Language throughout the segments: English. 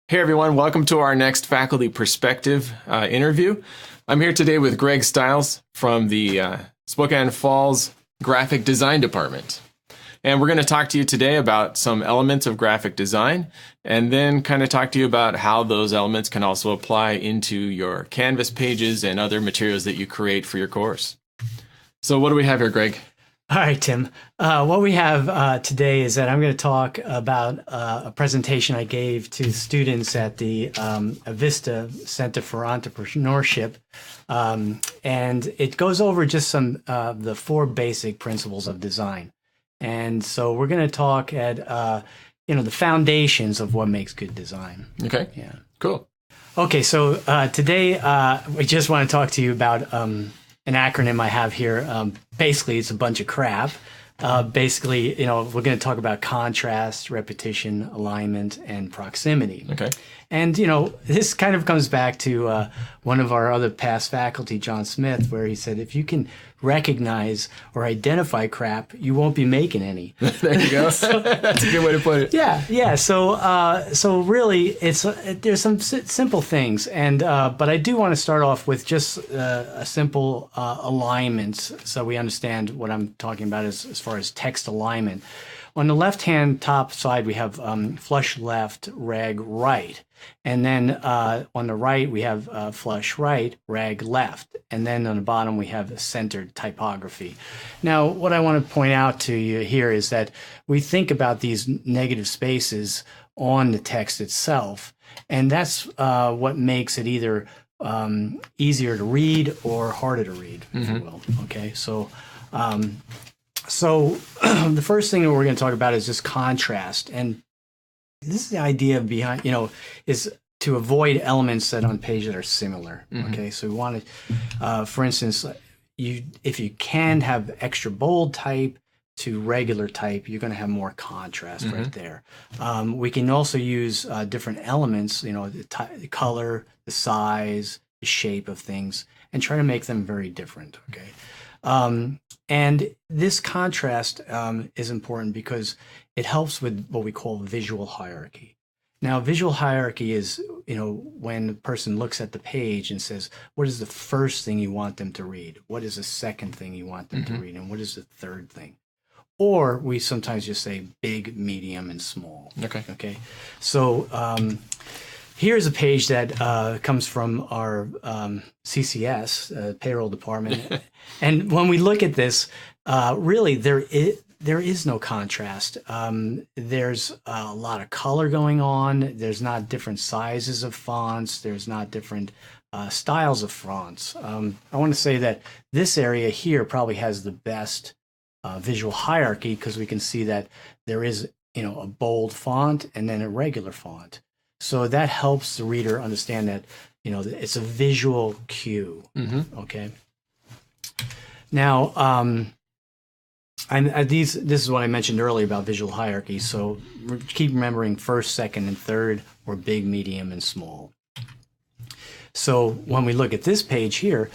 Hey everyone, welcome to our next Faculty Perspective interview. I'm here today with Greg Stiles from the Spokane Falls Graphic Design Department. And we're going to talk to you today about some elements of graphic design and then kind of talk to you about how those elements can also apply into your Canvas pages and other materials that you create for your course. So what do we have here, Greg? All right, Tim. What we have today is that I'm going to talk about a presentation I gave to students at the Vista Center for Entrepreneurship. And it goes over just some of the 4 basic principles of design. And so we're going to talk at, the foundations of what makes good design. Okay. Yeah. Cool. Okay, so today we just want to talk to you about an acronym I have here. Basically, it's a bunch of crap. Basically, we're going to talk about contrast, repetition, alignment, and proximity. Okay. And, this kind of comes back to one of our other past faculty, John Smith, where he said, if you can recognize or identify crap, you won't be making any. There you go. That's a good way to put it. Yeah. So really, there's some simple things, and but I do want to start off with just a simple alignment, so we understand what I'm talking about as far as text alignment. On the left-hand top side, we have flush left, rag right. And then on the right, we have flush right, rag left. And then on the bottom, we have centered typography. Now, what I want to point out to you here is that we think about these negative spaces on the text itself. And that's what makes it either easier to read or harder to read, if you will. Okay, so the first thing that we're going to talk about is just contrast. And this is the idea behind, is to avoid elements that on page that are similar. Okay, so we want to, for instance, if you can have extra bold type to regular type, you're going to have more contrast right there. We can also use different elements, the color, the size, the shape of things, and try to make them very different. Okay. And this contrast is important because it helps with what we call visual hierarchy. Now, visual hierarchy is, when a person looks at the page and says, what is the first thing you want them to read? What is the second thing you want them to read? And what is the third thing? Or we sometimes just say big, medium, and small. Okay. So here's a page that comes from our CCS, payroll department. And when we look at this, really, there is no contrast. There's a lot of color going on. There's not different sizes of fonts. There's not different styles of fonts. I want to say that this area here probably has the best visual hierarchy because we can see that there is, a bold font and then a regular font. So that helps the reader understand that, it's a visual cue. Okay. Now, this is what I mentioned earlier about visual hierarchy. So keep remembering first, second, and third, or big, medium, and small. So when we look at this page here,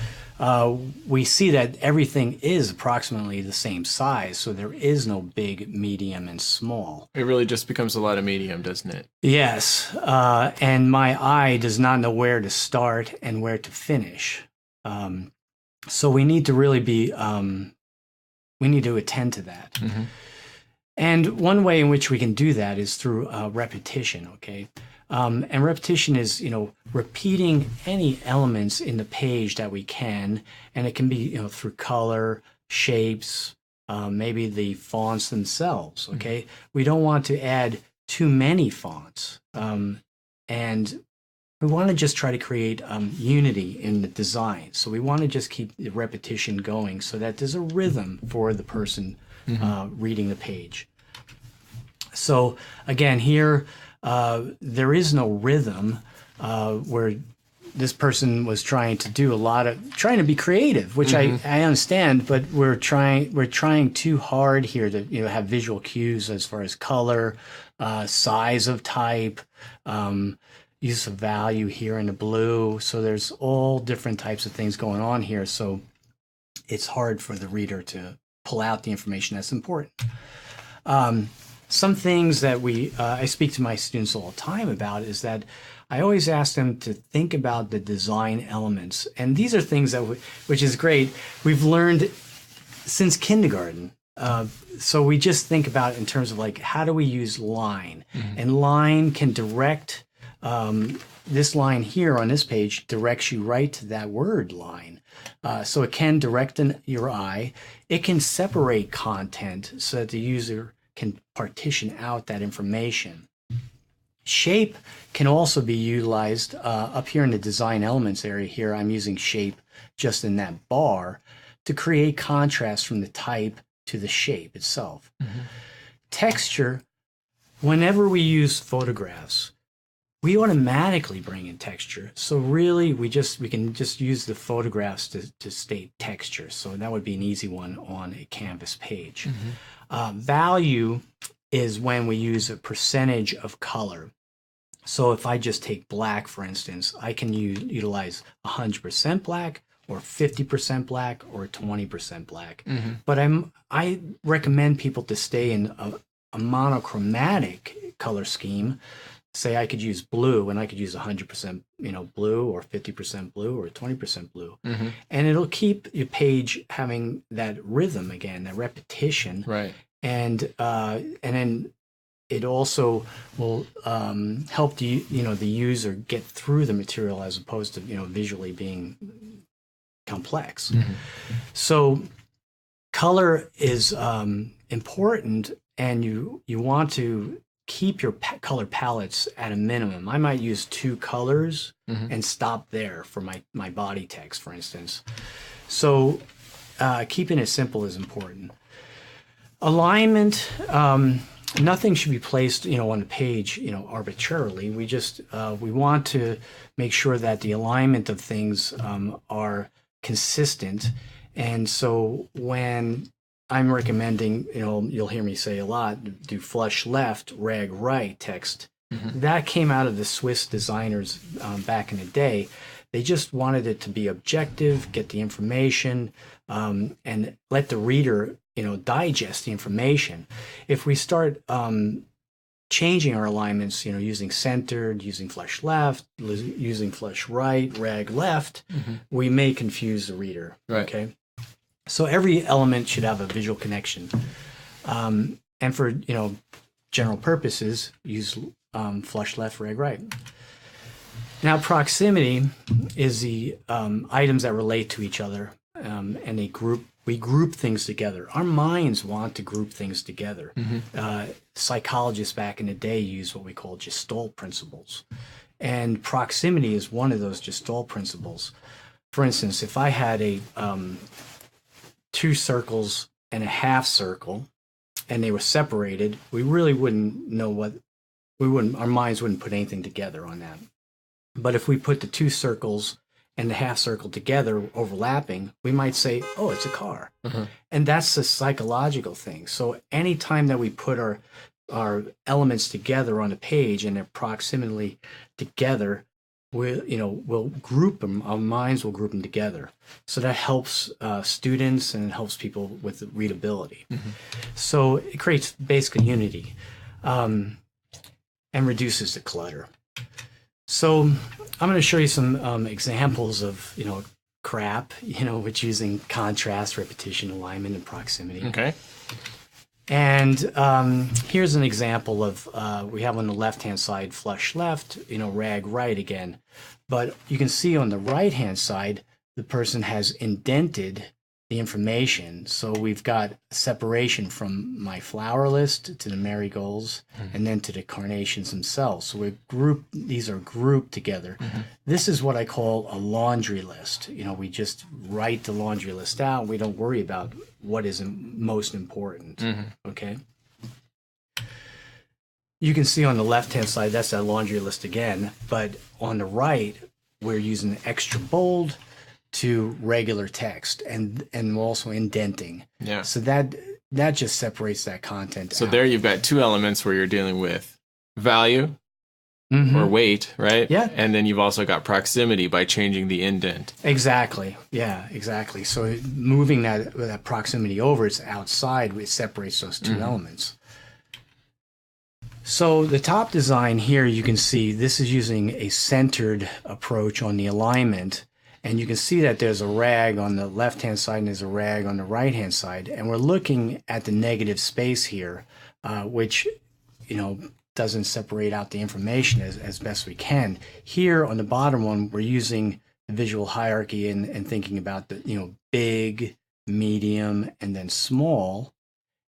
we see that everything is approximately the same size. So there is no big, medium, and small. It really just becomes a lot of medium, doesn't it? Yes. And my eye does not know where to start and where to finish. So we need to really we need to attend to that. And one way in which we can do that is through repetition, okay? And repetition is, repeating any elements in the page that we can, and it can be, through color, shapes, maybe the fonts themselves, okay? We don't want to add too many fonts, and we want to just try to create unity in the design. So we want to just keep the repetition going so that there's a rhythm for the person reading the page. So again, here, there is no rhythm where this person was trying to do trying to be creative, which I understand, but we're trying too hard here to have visual cues as far as color, size of type, use of value here in the blue. So there's all different types of things going on here. So it's hard for the reader to pull out the information that's important. some things that I speak to my students all the time about is that I always ask them to think about the design elements. And these are things that, which is great, we've learned since kindergarten. So we just think about it in terms of like, how do we use line? And line can direct, this line here on this page directs you right to that word line. So it can direct your eye. It can separate content so that the user can partition out that information. Shape can also be utilized up here in the design elements area here. I'm using shape just in that bar to create contrast from the type to the shape itself. Texture, whenever we use photographs, we automatically bring in texture. So really, we can just use the photographs to state texture. So that would be an easy one on a Canvas page. Value is when we use a percentage of color. So if I just take black, for instance, I can utilize 100% black or 50% black or 20% black. But I recommend people to stay in a monochromatic color scheme. Say I could use blue, and I could use 100% blue or 50% blue or 20% blue. And it'll keep your page having that rhythm again, that repetition. Right. And then it also will help the user get through the material as opposed to visually being complex. So color is important, and you want to keep your color palettes at a minimum. I might use 2 colors and stop there for my body text, for instance. So keeping it simple is important. Alignment, nothing should be placed on the page arbitrarily. We just we want to make sure that the alignment of things are consistent. And so when I'm recommending, you'll hear me say a lot, do flush left, rag right text. That came out of the Swiss designers back in the day. They just wanted it to be objective, get the information, and let the reader, digest the information. If we start changing our alignments, using centered, using flush left, using flush right, rag left, we may confuse the reader. Right. Okay. So every element should have a visual connection. And for, general purposes, use flush left, rag right. Now, proximity is the items that relate to each other, and we group things together. Our minds want to group things together. Psychologists back in the day used what we call Gestalt principles. And proximity is one of those Gestalt principles. For instance, if I had a 2 circles and a half circle, and they were separated, we really wouldn't know our minds wouldn't put anything together on that. But if we put the 2 circles and the half circle together, overlapping, we might say, oh, it's a car. And that's a psychological thing. So anytime that we put our elements together on a page and they're proximately together, we'll group them. Our minds will group them together. So that helps students, and it helps people with readability. So it creates basic unity and reduces the clutter. So I'm going to show you some examples of crap, which using contrast, repetition, alignment, and proximity. Okay. And here's an example of, we have on the left-hand side, flush left, rag right again. But you can see on the right-hand side, the person has indented the information. So we've got separation from my flower list to the marigolds, and then to the carnations themselves. So these are grouped together. This is what I call a laundry list. We just write the laundry list out. We don't worry about what is most important. Okay. You can see on the left-hand side, that's that laundry list again. But on the right, we're using extra bold to regular text, and also indenting. Yeah. So that just separates that content So out. there you've got 2 elements where you're dealing with value or weight, right? Yeah. And then you've also got proximity by changing the indent. Exactly. Yeah, exactly. So moving that proximity over, it's outside, it separates those 2 elements. So the top design here, you can see this is using a centered approach on the alignment. And you can see that there's a rag on the left-hand side and there's a rag on the right-hand side. And we're looking at the negative space here, which, doesn't separate out the information as best we can. Here on the bottom one, we're using the visual hierarchy and thinking about the, big, medium, and then small.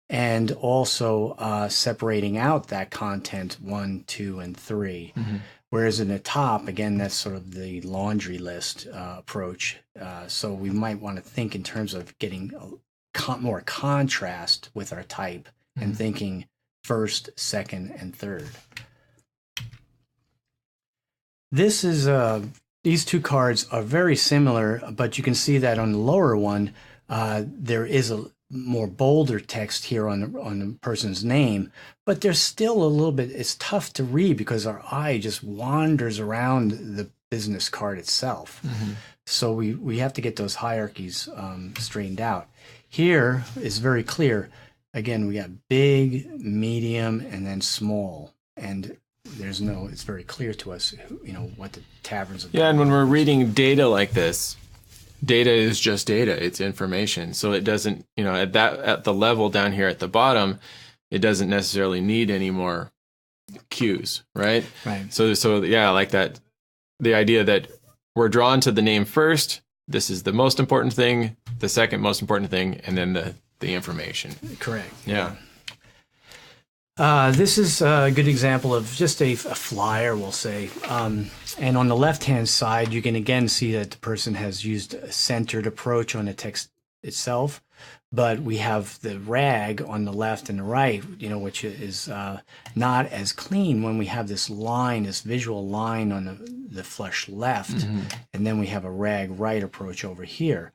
And also separating out that content 1, 2, and 3. Mm-hmm. Whereas in the top, again, that's sort of the laundry list approach. So we might want to think in terms of getting more contrast with our type and thinking first, second, and third. This is these two cards are very similar, but you can see that on the lower one, there is a more bolder text here on the person's name, but there's still a little bit, it's tough to read because our eye just wanders around the business card itself. Mm-hmm. So we have to get those hierarchies straightened out. Here is very clear. Again, we got big, medium, and then small. And it's very clear to us, what the taverns are. Yeah, and when we're reading data like this, data is just data. It's information. So it doesn't, at the level down here at the bottom, it doesn't necessarily need any more cues, right? Right. So yeah, like that, the idea that we're drawn to the name first. This is the most important thing, the second most important thing, and then the information. Correct. Yeah. This is a good example of just a flyer, we'll say. And on the left-hand side, you can again see that the person has used a centered approach on the text itself, but we have the rag on the left and the right, which is not as clean when we have this line, this visual line on the flush left, mm-hmm. and then we have a rag right approach over here.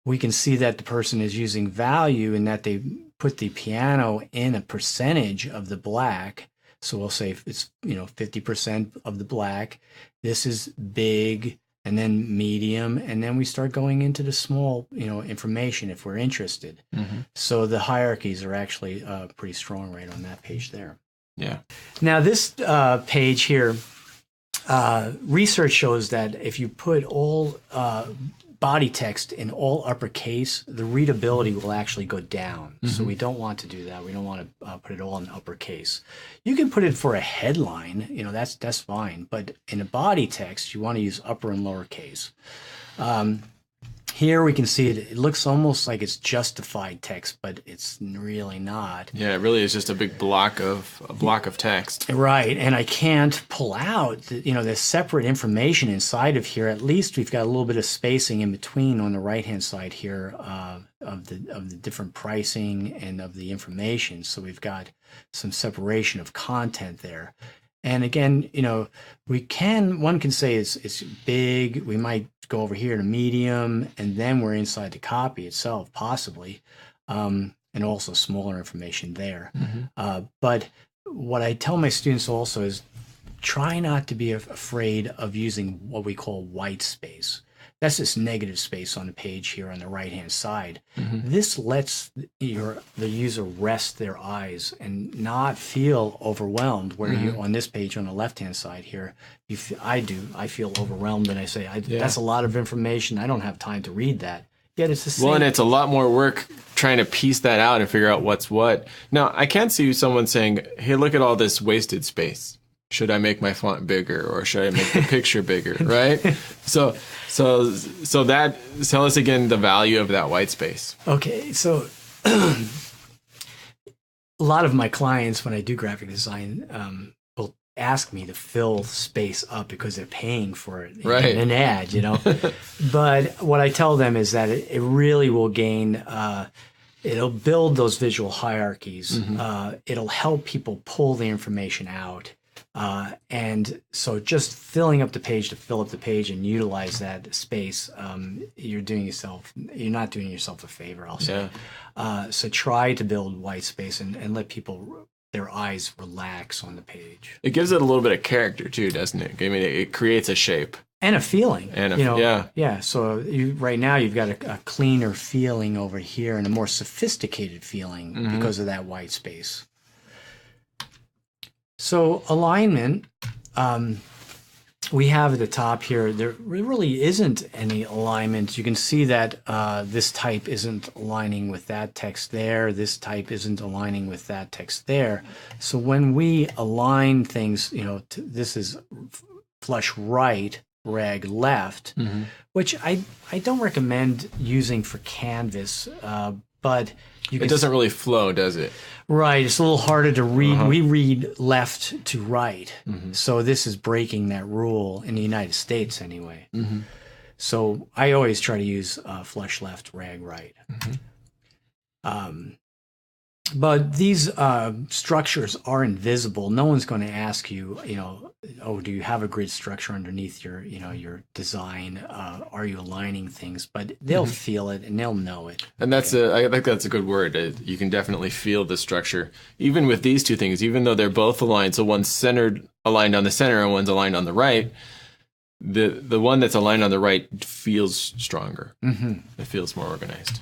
We can see that the person is using value in that they put the piano in a percentage of the black. So we'll say it's 50% of the black. This is big, and then medium, and then we start going into the small information if we're interested. Mm-hmm. So the hierarchies are actually pretty strong right on that page there. Yeah. Now this page here, research shows that if you put all body text in all uppercase, the readability will actually go down. Mm-hmm. So we don't want to do that. We don't want to put it all in uppercase. You can put it for a headline, that's fine. But in a body text, you want to use upper and lowercase. Here we can see it looks almost like it's justified text, but it's really not. Yeah, it really is just a big block of text. Right, and I can't pull out the separate information inside of here. At least we've got a little bit of spacing in between on the right-hand side here of the different pricing and of the information. So we've got some separation of content there. And again, one can say it's big. We might go over here to medium, and then we're inside the copy itself, possibly, and also smaller information there. Mm-hmm. But what I tell my students also is try not to be afraid of using what we call white space. That's this negative space on the page here on the right-hand side. Mm-hmm. This lets the user rest their eyes and not feel overwhelmed, where mm-hmm. on this page on the left-hand side here, I feel overwhelmed and I say, that's a lot of information. I don't have time to read that. Yet it's the same. Well, and it's a lot more work trying to piece that out and figure out what's what. Now, I can't see someone saying, hey, look at all this wasted space. Should I make my font bigger or should I make the picture bigger, right? So that, tell us again the value of that white space. Okay, so a lot of my clients, when I do graphic design, will ask me to fill space up because they're paying for it in an ad, But what I tell them is that it really will gain, it'll build those visual hierarchies. Mm-hmm. It'll help people pull the information out. And so just filling up the page to fill up the page and utilize that space, you're not doing yourself a favor, I'll say. Yeah. So try to build white space and let people, their eyes relax on the page. It gives it a little bit of character too, doesn't it? I mean, it creates a shape. And a feeling. Yeah. Yeah, so right now you've got a cleaner feeling over here and a more sophisticated feeling mm-hmm. because of that white space. So alignment, we have at the top here, there really isn't any alignment. You can see that this type isn't aligning with that text there. This type isn't aligning with that text there. So when we align things, this is flush right, reg left, which I don't recommend using for Canvas, but it doesn't really flow, does it? Right. It's a little harder to read. We read left to right. So this is breaking that rule in the United States anyway. So I always try to use flush left, rag right. But these structures are invisible. No one's going to ask you, oh, do you have a grid structure underneath your, your design? Are you aligning things? But they'll feel it and they'll know it. And I think that's a good word. You can definitely feel the structure. Even with these two things, even though they're both aligned, so one's aligned on the center and one's aligned on the right, the one that's aligned on the right feels stronger. It feels more organized.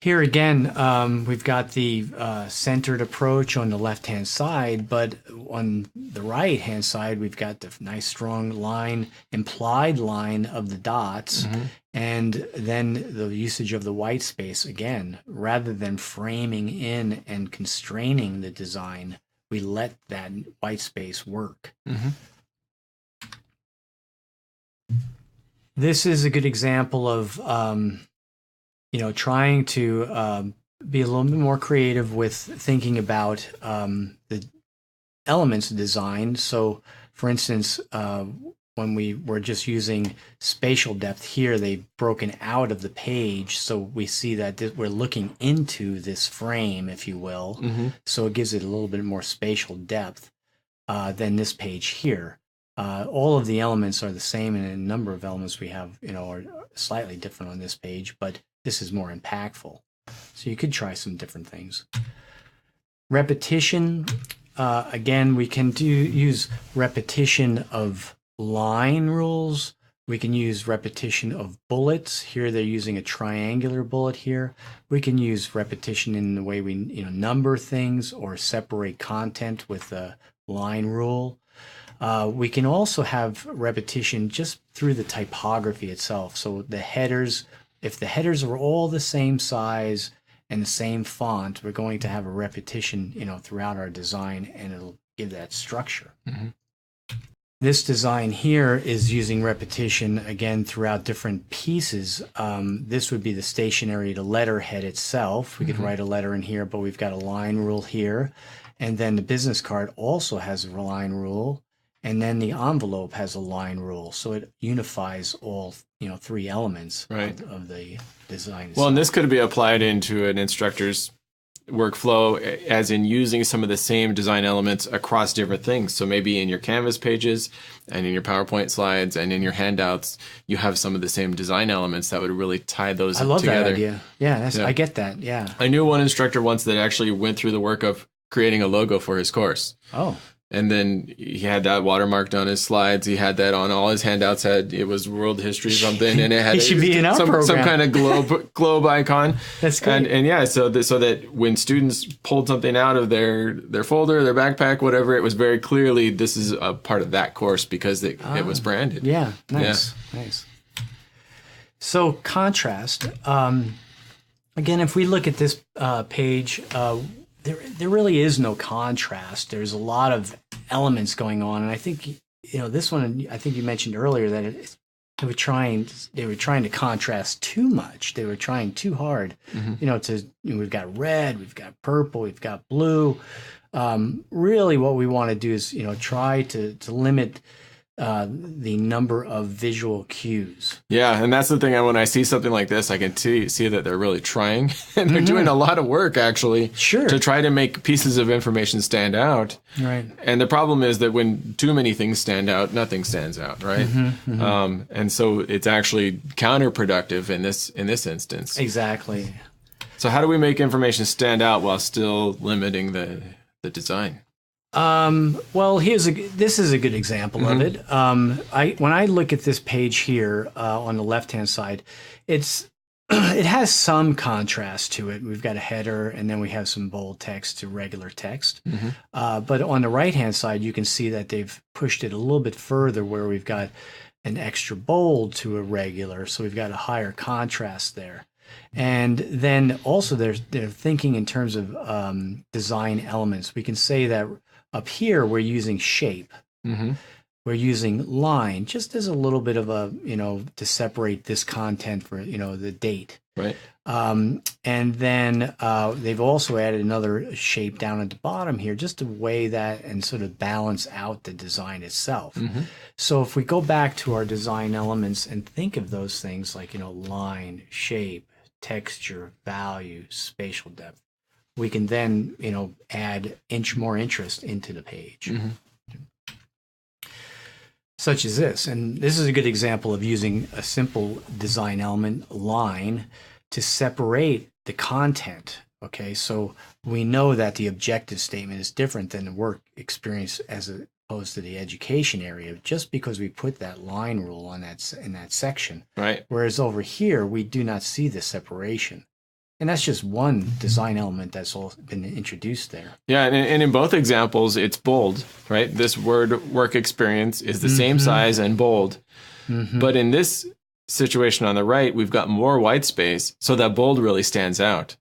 Here again, we've got the centered approach on the left-hand side, but on the right-hand side, we've got the nice strong line, implied line of the dots, and then the usage of the white space again. Rather than framing in and constraining the design, we let that white space work. This is a good example of trying to be a little bit more creative with thinking about the elements of design. So, for instance, when we were just using spatial depth here, they've broken out of the page. So we see that we're looking into this frame, if you will. So it gives it a little bit more spatial depth than this page here. All of the elements are the same, and a number of elements we have, are slightly different on this page, but this is more impactful. So you could try some different things. Repetition, again, we can use repetition of line rules. We can use repetition of bullets. Here they're using a triangular bullet here. We can use repetition in the way we number things or separate content with a line rule. We can also have repetition just through the typography itself. So the headers, if the headers are all the same size and the same font, we're going to have a repetition, throughout our design, and it'll give that structure. This design here is using repetition again throughout different pieces. This would be the stationery, the letterhead itself. We could write a letter in here, but we've got a line rule here. And then the business card also has a line rule. And then the envelope has a line rule, so it unifies all three elements of the design. Well, and this could be applied into an instructor's workflow, as in using some of the same design elements across different things. So maybe in your Canvas pages and in your PowerPoint slides and in your handouts, you have some of the same design elements that would really tie those together. I love that idea. Yeah, I get that. Yeah. I knew one instructor once that actually went through the work of creating a logo for his course. Oh. And then he had that watermarked on his slides. He had that on all his handouts. It was world history something, and it had some kind of globe icon. That's great. And yeah, so that when students pulled something out of their folder, their backpack, whatever, it was very clearly this is a part of that course because it was branded. Yeah, nice. So contrast. Again, if we look at this page. There really is no contrast. There's a lot of elements going on, and I think this one. I think you mentioned earlier that they were trying to contrast too much. They were trying too hard. We've got red, we've got purple, we've got blue. Really, what we want to do is try to limit the number of visual cues. Yeah, and that's the thing. When I see something like this, I can see that they're really trying, and they're doing a lot of work actually to try to make pieces of information stand out. Right. And the problem is that when too many things stand out, nothing stands out. Right. And so it's actually counterproductive in this instance. Exactly. So how do we make information stand out while still limiting the design? Well, this is a good example of it. When I look at this page here on the left-hand side, it's it has some contrast to it. We've got a header, and then we have some bold text to regular text. But on the right-hand side, you can see that they've pushed it a little bit further, where we've got an extra bold to a regular, so we've got a higher contrast there. And then also they're thinking in terms of design elements. We can say that up here we're using shape. We're using line just as a little bit of a, to separate this content for, the date. Right. And then they've also added another shape down at the bottom here just to weigh that and sort of balance out the design itself. So if we go back to our design elements and think of those things like, line, shape, texture, value, spatial depth, we can then, add more interest into the page. Such as this. And this is a good example of using a simple design element, line, to separate the content. Okay, so we know that the objective statement is different than the work experience as opposed to the education area, just because we put that line rule on in that section. Right. Whereas over here, we do not see the separation. And that's just one design element that's all been introduced there. Yeah, and in both examples, it's bold, right? This word work experience is the same size and bold. But in this situation on the right, we've got more white space, so that bold really stands out.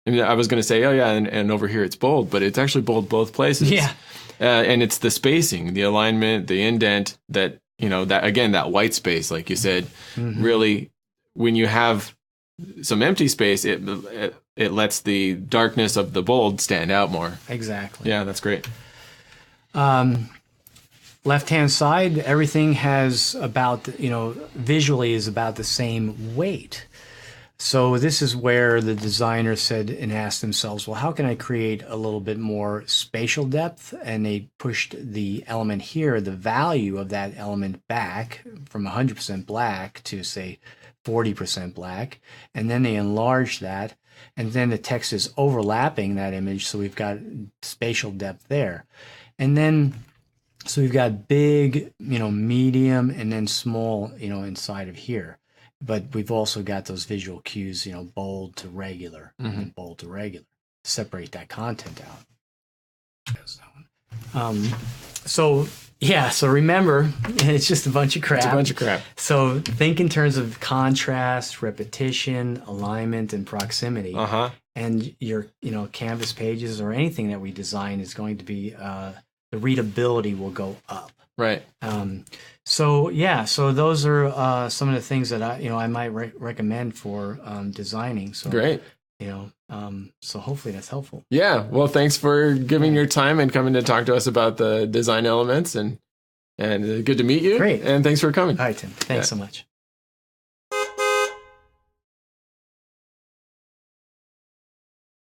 And I was going to say, oh yeah, and over here it's bold, but it's actually bold both places. Yeah. And it's the spacing, the alignment, the indent, that, that again, that white space, like you said, really, when you have some empty space, it lets the darkness of the bold stand out more. Exactly. Yeah, that's great. Left-hand side, everything has about, visually is about the same weight. So this is where the designer said and asked themselves, well, how can I create a little bit more spatial depth? And they pushed the element here, the value of that element back from 100% black to, say, 40% black, and then they enlarge that, and then the text is overlapping that image, so we've got spatial depth there. And then so we've got big, medium, and then small, inside of here. But we've also got those visual cues, bold to regular, and bold to regular, separate that content out. So remember, it's just a bunch of crap. It's a bunch of crap. So think in terms of contrast, repetition, alignment, and proximity. And your, Canvas pages or anything that we design is going to be, the readability will go up. Right. So those are some of the things that I might recommend for designing. So great. So hopefully that's helpful. Yeah. Well, thanks for giving your time and coming to talk to us about the design elements, and good to meet you. Great. And thanks for coming. All right, Tim. Thanks so much.